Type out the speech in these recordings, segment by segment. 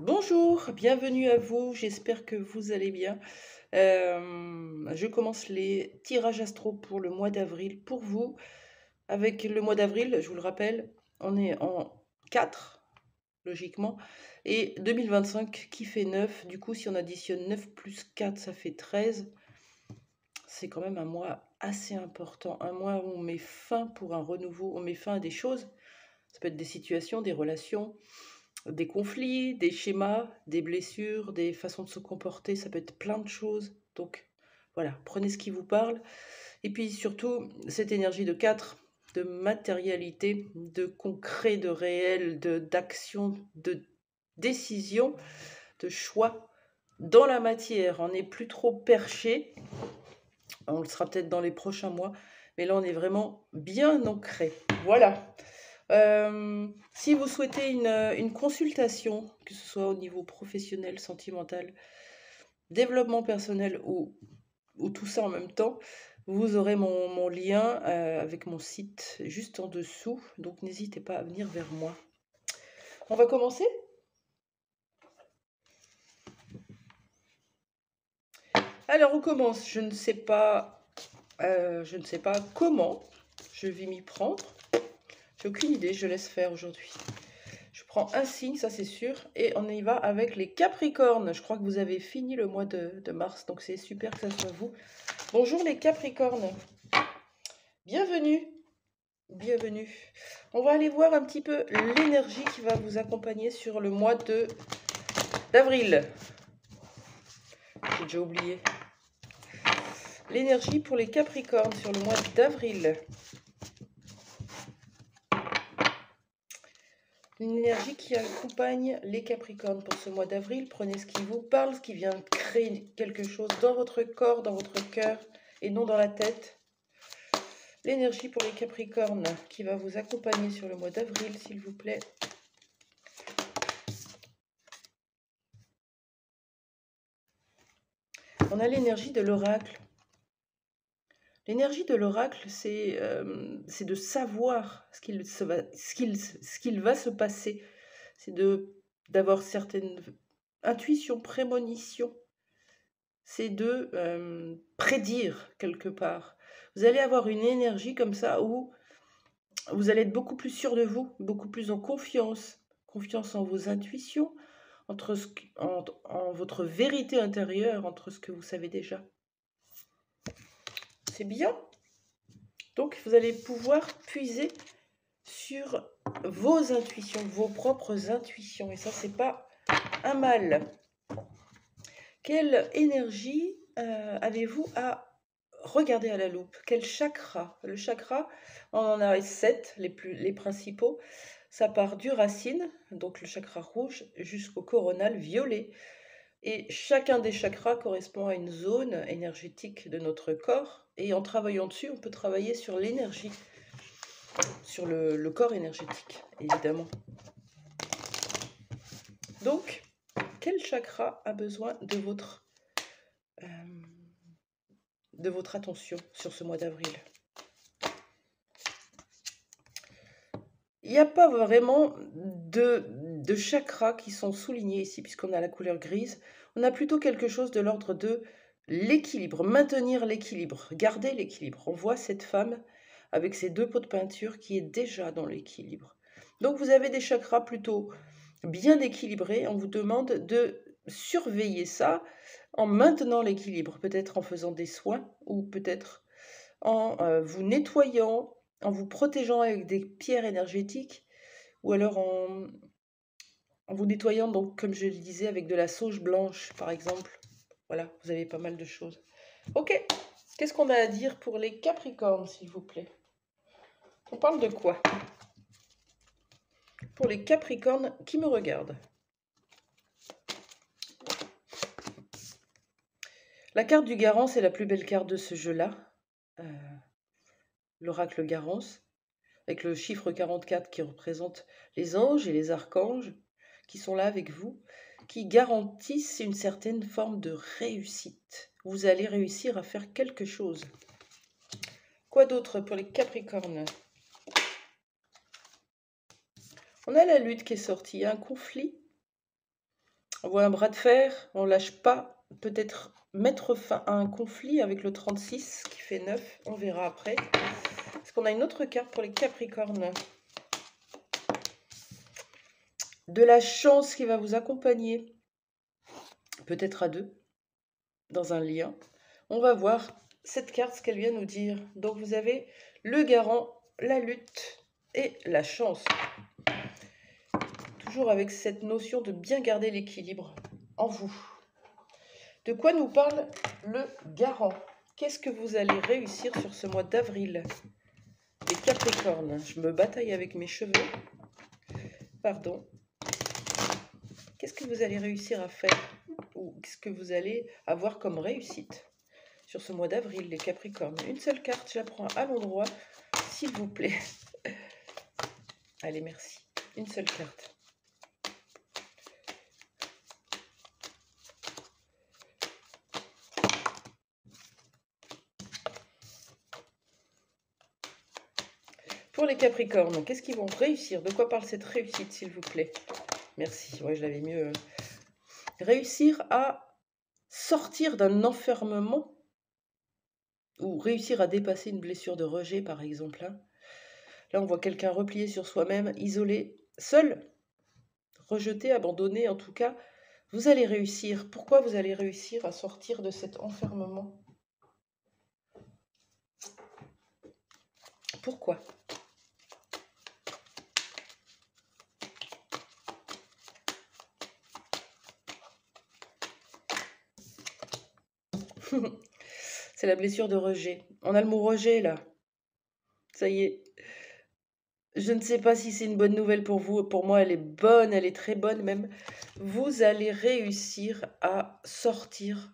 Bonjour, bienvenue à vous, j'espère que vous allez bien. Je commence les tirages astro pour le mois d'avril pour vous. Avec le mois d'avril, je vous le rappelle, on est en 4 logiquement, et 2025 qui fait 9. Du coup, si on additionne 9 plus 4, ça fait 13. C'est quand même un mois assez important, un mois où on met fin pour un renouveau, on met fin à des choses. Ça peut être des situations, des relations, des conflits, des schémas, des blessures, des façons de se comporter, ça peut être plein de choses. Donc voilà, prenez ce qui vous parle. Et puis surtout, cette énergie de 4, de matérialité, de concret, de réel, d'action, de décision, de choix dans la matière. On n'est plus trop perché, on le sera peut-être dans les prochains mois, mais là on est vraiment bien ancré. Voilà. Si vous souhaitez une consultation, que ce soit au niveau professionnel, sentimental, développement personnel ou tout ça en même temps, vous aurez mon lien avec mon site juste en dessous. Donc n'hésitez pas à venir vers moi. On va commencer. Alors on commence. Je ne sais pas comment je vais m'y prendre. J'ai aucune idée. Je laisse faire aujourd'hui. Je prends un signe, ça c'est sûr, et on y va avec les Capricornes. Je crois que vous avez fini le mois de mars, donc c'est super que ça soit vous. Bonjour les Capricornes, bienvenue, bienvenue. On va aller voir un petit peu l'énergie qui va vous accompagner sur le mois d'avril. J'ai déjà oublié. L'énergie pour les Capricornes sur le mois d'avril. Une énergie qui accompagne les Capricornes pour ce mois d'avril. Prenez ce qui vous parle, ce qui vient créer quelque chose dans votre corps, dans votre cœur et non dans la tête. L'énergie pour les Capricornes qui va vous accompagner sur le mois d'avril, s'il vous plaît. On a l'énergie de l'oracle. L'énergie de l'oracle, c'est de savoir ce qu'il va se passer. C'est d'avoir certaines intuitions, prémonitions. C'est de prédire quelque part. Vous allez avoir une énergie comme ça où vous allez être beaucoup plus sûr de vous, beaucoup plus en confiance, confiance en vos intuitions, en votre vérité intérieure, entre ce que vous savez déjà. C'est bien. Donc, vous allez pouvoir puiser sur vos intuitions, vos propres intuitions. Et ça, c'est pas un mal. Quelle énergie avez-vous à regarder à la loupe? Quel chakra? Le chakra, on en a 7, les principaux. Ça part du racine, donc le chakra rouge, jusqu'au coronal violet. Et chacun des chakras correspond à une zone énergétique de notre corps. Et en travaillant dessus, on peut travailler sur l'énergie, sur le corps énergétique, évidemment. Donc, quel chakra a besoin de votre attention sur ce mois d'avril? Il n'y a pas vraiment de chakras qui sont soulignés ici, puisqu'on a la couleur grise. On a plutôt quelque chose de l'ordre de l'équilibre, maintenir l'équilibre, garder l'équilibre. On voit cette femme avec ses 2 pots de peinture qui est déjà dans l'équilibre. Donc vous avez des chakras plutôt bien équilibrés. On vous demande de surveiller ça en maintenant l'équilibre, peut-être en faisant des soins ou peut-être en vous nettoyant, en vous protégeant avec des pierres énergétiques ou alors en vous nettoyant, donc comme je le disais, avec de la sauge blanche, par exemple. Voilà, vous avez pas mal de choses. Ok, qu'est-ce qu'on a à dire pour les Capricornes, s'il vous plaît? On parle de quoi? Pour les Capricornes qui me regardent. La carte du Garant, c'est la plus belle carte de ce jeu-là. L'oracle Garance, avec le chiffre 44 qui représente les anges et les archanges qui sont là avec vous, qui garantissent une certaine forme de réussite. Vous allez réussir à faire quelque chose. Quoi d'autre pour les Capricornes? On a la lutte qui est sortie, un conflit On voit un bras de fer, on lâche pas. Peut-être mettre fin à un conflit avec le 36 qui fait 9. On verra après. Est-ce qu'on a une autre carte pour les Capricornes? De la chance qui va vous accompagner. Peut-être à deux, dans un lien. On va voir cette carte, ce qu'elle vient nous dire. Donc vous avez le garant, la lutte et la chance. Toujours avec cette notion de bien garder l'équilibre en vous. De quoi nous parle le garant? Qu'est-ce que vous allez réussir sur ce mois d'avril? Les Capricornes, je me bataille avec mes cheveux. Pardon. Qu'est-ce que vous allez réussir à faire? Ou qu'est-ce que vous allez avoir comme réussite sur ce mois d'avril, les Capricornes? Une seule carte, je la prends à l'endroit, s'il vous plaît. Allez, merci. Une seule carte. Pour les Capricornes, qu'est-ce qu'ils vont réussir? De quoi parle cette réussite, s'il vous plaît? Merci, ouais, je l'avais mieux. Réussir à sortir d'un enfermement ou réussir à dépasser une blessure de rejet, par exemple. Là, on voit quelqu'un replié sur soi-même, isolé, seul, rejeté, abandonné, en tout cas. Vous allez réussir. Pourquoi vous allez réussir à sortir de cet enfermement? Pourquoi? C'est la blessure de rejet. On a le mot rejet là. Ça y est. Je ne sais pas si c'est une bonne nouvelle pour vous. Pour moi, elle est bonne, elle est très bonne même. Vous allez réussir à sortir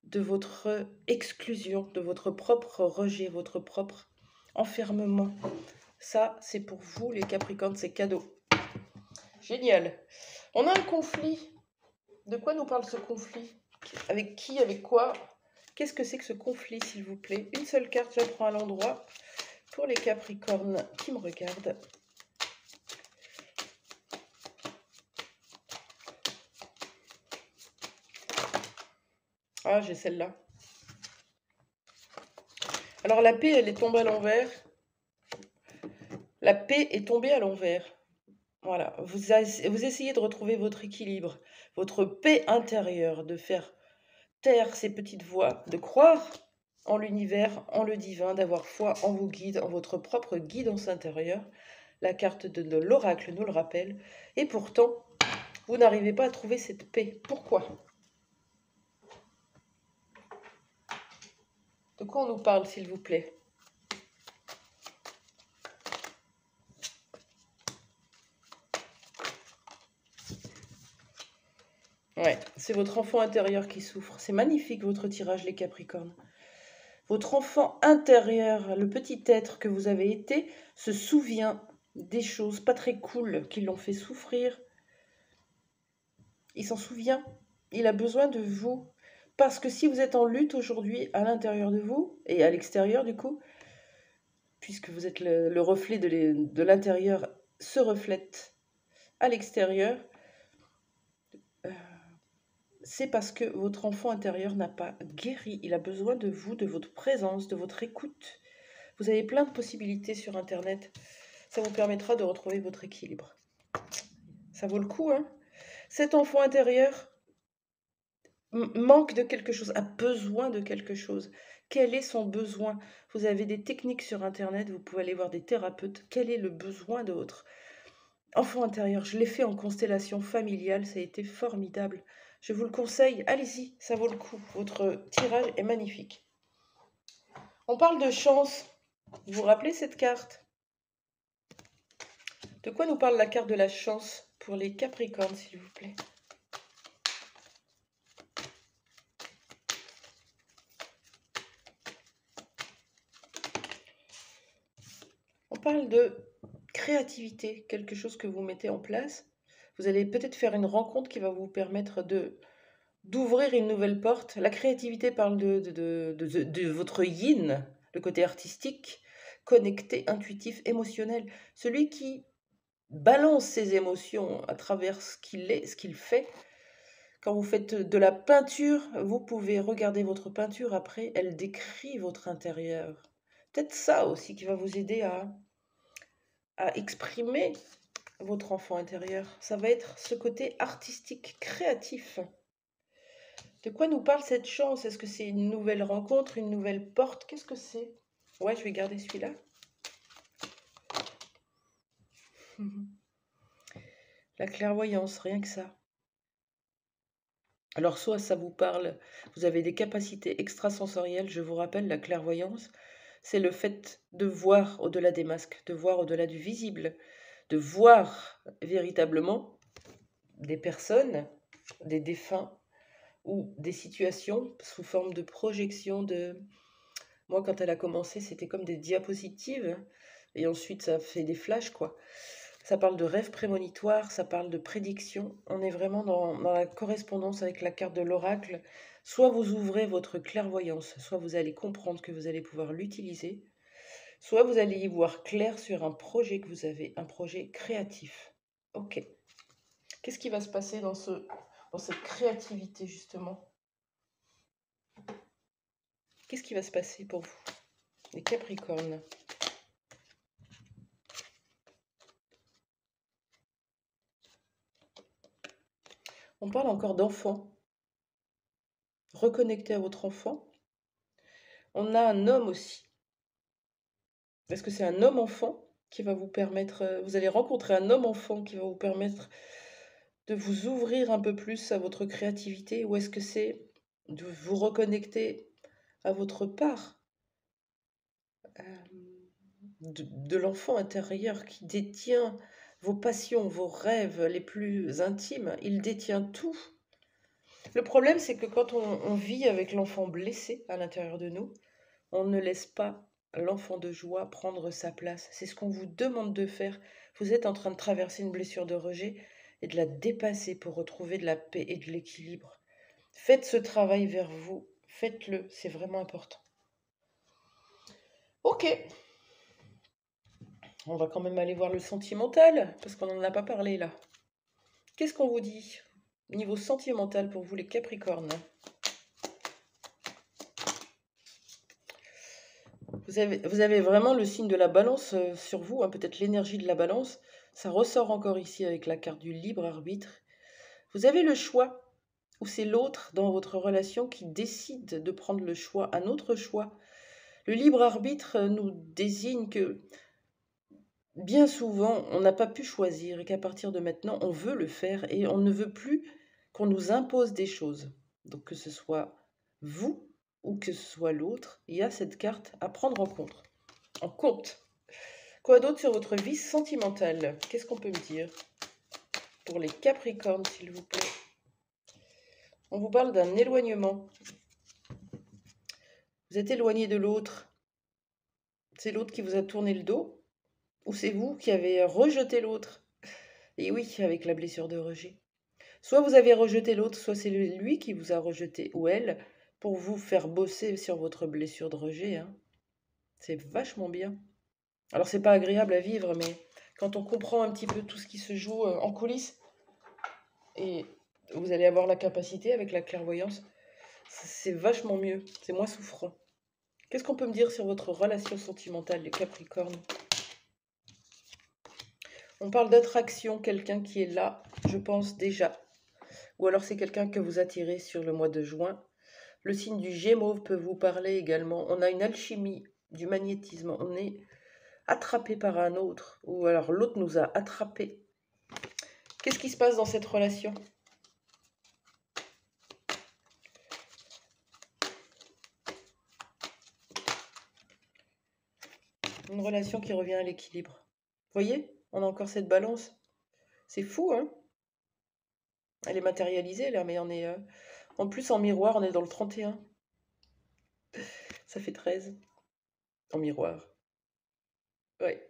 de votre exclusion, de votre propre rejet, votre propre enfermement. Ça, c'est pour vous les Capricornes, c'est cadeau. Génial. On a un conflit. De quoi nous parle ce conflit? Avec qui? Avec quoi? Qu'est-ce que c'est que ce conflit, s'il vous plaît? Une seule carte, je la prends à l'endroit. Pour les Capricornes qui me regardent. Ah, j'ai celle-là. Alors, la paix, elle est tombée à l'envers. La paix est tombée à l'envers. Voilà. Vous essayez de retrouver votre équilibre, votre paix intérieure, de faire taire ces petites voix, de croire en l'univers, en le divin, d'avoir foi en vos guides, en votre propre guidance intérieure. La carte de l'oracle nous le rappelle. Et pourtant, vous n'arrivez pas à trouver cette paix. Pourquoi? De quoi on nous parle, s'il vous plaît? Ouais, c'est votre enfant intérieur qui souffre. C'est magnifique, votre tirage, les Capricornes. Votre enfant intérieur, le petit être que vous avez été, se souvient des choses pas très cool qui l'ont fait souffrir. Il s'en souvient. Il a besoin de vous. Parce que si vous êtes en lutte aujourd'hui à l'intérieur de vous, et à l'extérieur du coup, puisque vous êtes le reflet de l'intérieur, se reflète à l'extérieur, c'est parce que votre enfant intérieur n'a pas guéri. Il a besoin de vous, de votre présence, de votre écoute. Vous avez plein de possibilités sur Internet. Ça vous permettra de retrouver votre équilibre. Ça vaut le coup, hein? Cet enfant intérieur manque de quelque chose, a besoin de quelque chose. Quel est son besoin? Vous avez des techniques sur Internet, vous pouvez aller voir des thérapeutes. Quel est le besoin de votre enfant intérieur? Je l'ai fait en constellation familiale, ça a été formidable. Je vous le conseille, allez-y, ça vaut le coup. Votre tirage est magnifique. On parle de chance. Vous vous rappelez cette carte? De quoi nous parle la carte de la chance pour les Capricornes, s'il vous plaît? On parle de créativité, quelque chose que vous mettez en place. Vous allez peut-être faire une rencontre qui va vous permettre d'ouvrir une nouvelle porte. La créativité parle de votre yin, le côté artistique, connecté, intuitif, émotionnel. Celui qui balance ses émotions à travers ce qu'il est, ce qu'il fait, Quand vous faites de la peinture, vous pouvez regarder votre peinture après, elle décrit votre intérieur. Peut-être ça aussi qui va vous aider à exprimer votre enfant intérieur. Ça va être ce côté artistique, créatif. De quoi nous parle cette chance? Est-ce que c'est une nouvelle rencontre, une nouvelle porte? Qu'est-ce que c'est? Ouais, je vais garder celui-là. La clairvoyance, rien que ça. Alors, soit ça vous parle, vous avez des capacités extrasensorielles, je vous rappelle, la clairvoyance, c'est le fait de voir au-delà des masques, de voir au-delà du visible, de voir véritablement des personnes, des défunts ou des situations sous forme de projection de... Moi, quand elle a commencé, c'était comme des diapositives, et ensuite ça fait des flashs, quoi. Ça parle de rêves prémonitoires, ça parle de prédictions. On est vraiment dans la correspondance avec la carte de l'oracle. Soit vous ouvrez votre clairvoyance, soit vous allez comprendre que vous allez pouvoir l'utiliser, soit vous allez y voir clair sur un projet que vous avez, un projet créatif. Ok. Qu'est-ce qui va se passer dans cette créativité, justement? Qu'est-ce qui va se passer pour vous, les Capricornes? On parle encore d'enfant. Reconnectez à votre enfant. On a un homme aussi. Est-ce que c'est un homme-enfant qui va vous permettre... vous allez rencontrer un homme-enfant qui va vous permettre de vous ouvrir un peu plus à votre créativité, ou est-ce que c'est de vous reconnecter à votre part de l'enfant intérieur qui détient vos passions, vos rêves les plus intimes? Il détient tout. Le problème, c'est que quand on vit avec l'enfant blessé à l'intérieur de nous, on ne laisse pas l'enfant de joie prendre sa place. C'est ce qu'on vous demande de faire. Vous êtes en train de traverser une blessure de rejet et de la dépasser pour retrouver de la paix et de l'équilibre. Faites ce travail vers vous. Faites-le, c'est vraiment important. Ok, on va quand même aller voir le sentimental, parce qu'on n'en a pas parlé là. Qu'est-ce qu'on vous dit niveau sentimental pour vous les Capricornes? Vous avez vraiment le signe de la balance sur vous, hein, peut-être l'énergie de la balance. Ça ressort encore ici avec la carte du libre arbitre. Vous avez le choix, ou c'est l'autre dans votre relation qui décide de prendre le choix, un autre choix. Le libre arbitre nous désigne que bien souvent, on n'a pas pu choisir et qu'à partir de maintenant, on veut le faire et on ne veut plus qu'on nous impose des choses. Donc que ce soit vous ou que ce soit l'autre, il y a cette carte à prendre en compte. Quoi d'autre sur votre vie sentimentale? Qu'est-ce qu'on peut me dire pour les Capricornes, s'il vous plaît? On vous parle d'un éloignement. Vous êtes éloigné de l'autre. C'est l'autre qui vous a tourné le dos ou c'est vous qui avez rejeté l'autre? Et oui, avec la blessure de rejet. Soit vous avez rejeté l'autre, soit c'est lui qui vous a rejeté ou elle pour vous faire bosser sur votre blessure de rejet. Hein. C'est vachement bien. Alors c'est pas agréable à vivre, mais quand on comprend un petit peu tout ce qui se joue en coulisses, et vous allez avoir la capacité avec la clairvoyance, c'est vachement mieux, c'est moins souffrant. Qu'est-ce qu'on peut me dire sur votre relation sentimentale, les Capricornes? On parle d'attraction, quelqu'un qui est là, je pense déjà. Ou alors c'est quelqu'un que vous attirez sur le mois de juin. Le signe du Gémeaux peut vous parler également. On a une alchimie du magnétisme. On est attrapé par un autre. Ou alors l'autre nous a attrapés. Qu'est-ce qui se passe dans cette relation? Une relation qui revient à l'équilibre. Vous voyez? On a encore cette balance. C'est fou, hein? Elle est matérialisée là, mais on est... en plus, en miroir, on est dans le 31. Ça fait 13. En miroir. Ouais.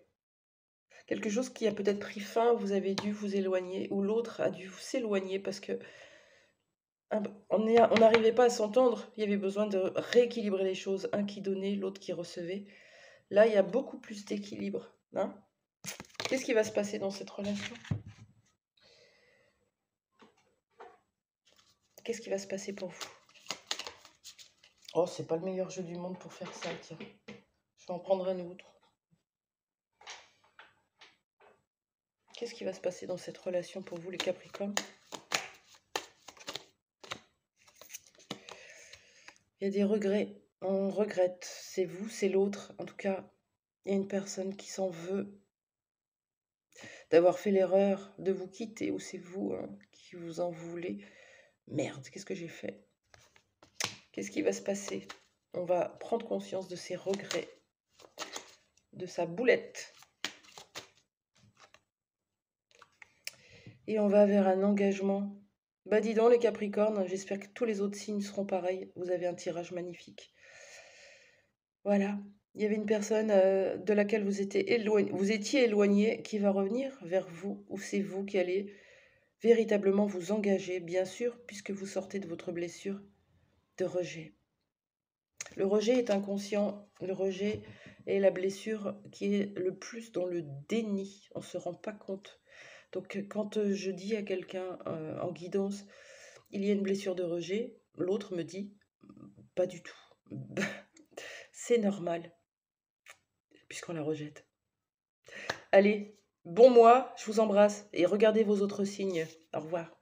Quelque chose qui a peut-être pris fin, vous avez dû vous éloigner, ou l'autre a dû s'éloigner parce que on n'arrivait pas à s'entendre. Il y avait besoin de rééquilibrer les choses. Un qui donnait, l'autre qui recevait. Là, il y a beaucoup plus d'équilibre. Hein? Qu'est-ce qui va se passer dans cette relation? Qu'est-ce qui va se passer pour vous? Oh, c'est pas le meilleur jeu du monde pour faire ça, tiens. Je vais en prendre un autre. Qu'est-ce qui va se passer dans cette relation pour vous, les Capricornes? Il y a des regrets. On regrette. C'est vous, c'est l'autre. En tout cas, il y a une personne qui s'en veut d'avoir fait l'erreur de vous quitter, ou c'est vous qui vous en voulez. Merde, qu'est-ce que j'ai fait? Qu'est-ce qui va se passer? On va prendre conscience de ses regrets, de sa boulette. Et on va vers un engagement. Bah dis donc les Capricornes, j'espère que tous les autres signes seront pareils. Vous avez un tirage magnifique. Voilà. Il y avait une personne de laquelle vous étiez éloigné qui va revenir vers vous, ou c'est vous qui allez véritablement vous engager, bien sûr, puisque vous sortez de votre blessure de rejet. Le rejet est inconscient, le rejet est la blessure qui est le plus dans le déni, on ne se rend pas compte. Donc quand je dis à quelqu'un en guidance, il y a une blessure de rejet, l'autre me dit, pas du tout. C'est normal, puisqu'on la rejette. Allez, bon mois, je vous embrasse et regardez vos autres signes. Au revoir.